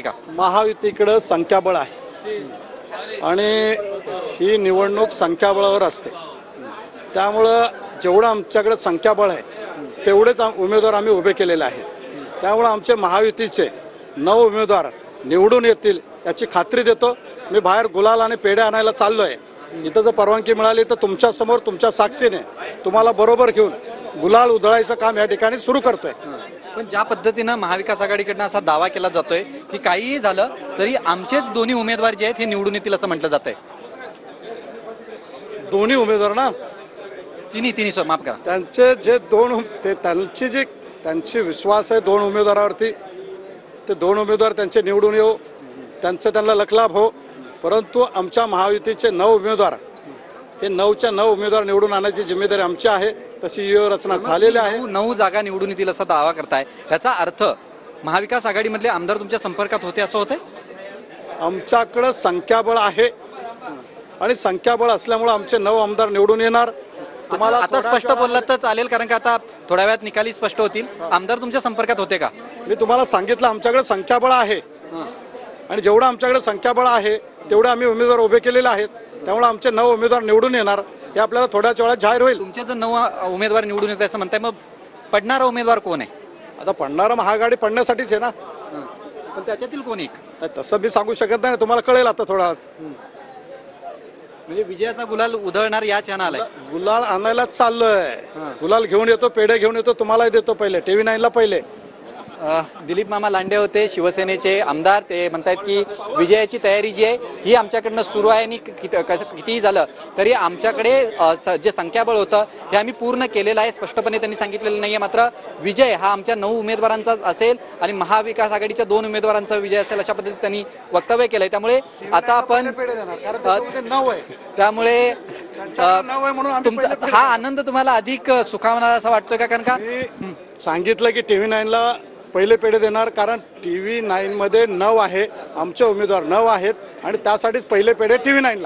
का महायुतीकडे संख्याबळ आहे आणि ही निवडणूक संख्याबळावर असते। त्यामुळे जेवढं आमच्याकडे संख्याबळ आहे तेवढेच उमेदवार आम्ही उभे केलेले आहेत। त्यामुळे आमचे महायुतीचे 9 उमेदवार निवडून येतील याची खात्री देतो। मी बाहेर गुलाल आणि पेढे आणायला चाललोय। इथं जर परवानगी मिळाली तर तुमच्या समोर तुमच्या साक्षीने तुम्हाला बरोबर घेऊन गुलाल उधळायचं काम या ठिकाणी सुरू करतोय। पण ज्या पद्धतीने महाविकास आघाडीकडनं असा दावा केला जातोय की काहीही झालं तरी आमचेच दोन्ही उमेदवार जे आहेत हे निवडून येतील असं म्हटलं जातंय। दोन्ही उमेदवार ना तिन्ही सर माफ करा, त्यांचे जे दोन त्यांची विश्वास आहे दोन उमेदवारावरती, ते दोन उमेदवार त्यांचे निवडून येऊ, त्यांना लखलाभ हो। परंतु आमच्या महायुतीचे 9 उमेदवार हे 9च्या 9 उमेदवार निवडून आणायची जिम्मेदारी आमची आहे। तशी रचना झालेली आहे। 9 जागा निवडून येतील असा दावा करताय, याचा अर्थ महाविकास आघाडीमधले आमदार तुमच्या संपर्कात होते असं होतंय? आमच्याकडे संख्याबळ आहे आणि संख्याबळ असल्यामुळे आमचे 9 आमदार निवडून येणार। तुम्हाला आता स्पष्ट बोललात तर चालेल, कारण का आता थोड्या वेळात निकाली स्पष्ट होतील। आमदार तुमच्या संपर्कात होते का? मी तुम्हाला सांगितलं आमच्याकडे संख्याबळ आहे आणि जेवढं आमच्याकडे संख्याबळ आहे तेवढे आम्ही उमेदवार उभे केलेले आहेत। त्यामुळे आमचे 9 उमेदवार निवडून येणार हे आपल्याला थोड्याच वेळात जाहीर होईल। तुमचे जर 9 उमेदवार निवडून येत असं म्हणताय, मग पडणारा उमेदवार कोण आहे? आता पडणारा महाआघाडी पडण्यासाठीच आहे ना। पण त्याच्यातील कोण एक? तसं मी सांगू शकत नाही, तुम्हाला कळेल आता थोडा। म्हणजे विजयाचा गुलाल उधळणार या क्षणाला गुलाल आणायला चाललोय। गुलाल घेऊन येतो, पेढे घेऊन येतो, तुम्हालाही देतो पहिले, TV 9 ला पहिले। दिलीप मामा लांडे होते शिवसेनेचे आमदार। ते म्हणतात की विजयाची तयारी जी आहे ही आमच्याकडनं सुरू आहे आणि कितीही झालं तरी आमच्याकडे जे संख्याबळ होतं हे आम्ही पूर्ण केलेलं आहे, स्पष्टपणे त्यांनी सांगितलेलं नाही आहे। मात्र विजय हा आमच्या 9 उमेदवारांचा असेल आणि महाविकास आघाडीच्या 2 उमेदवारांचा विजय असेल अशा पद्धतीने त्यांनी वक्तव्य केलंय। त्यामुळे आता आपण त्यामुळे तुमचा हा आनंद तुम्हाला अधिक सुखावणार असा वाटतोय का? कारण का सांगितलं की TV 9 ला पहिले पेढे देणार, कारण TV 9 मध्ये 9 आहे, आमचे उमेदवार 9 आहेत आणि त्यासाठीच पहिले पेढे TV 9 ला।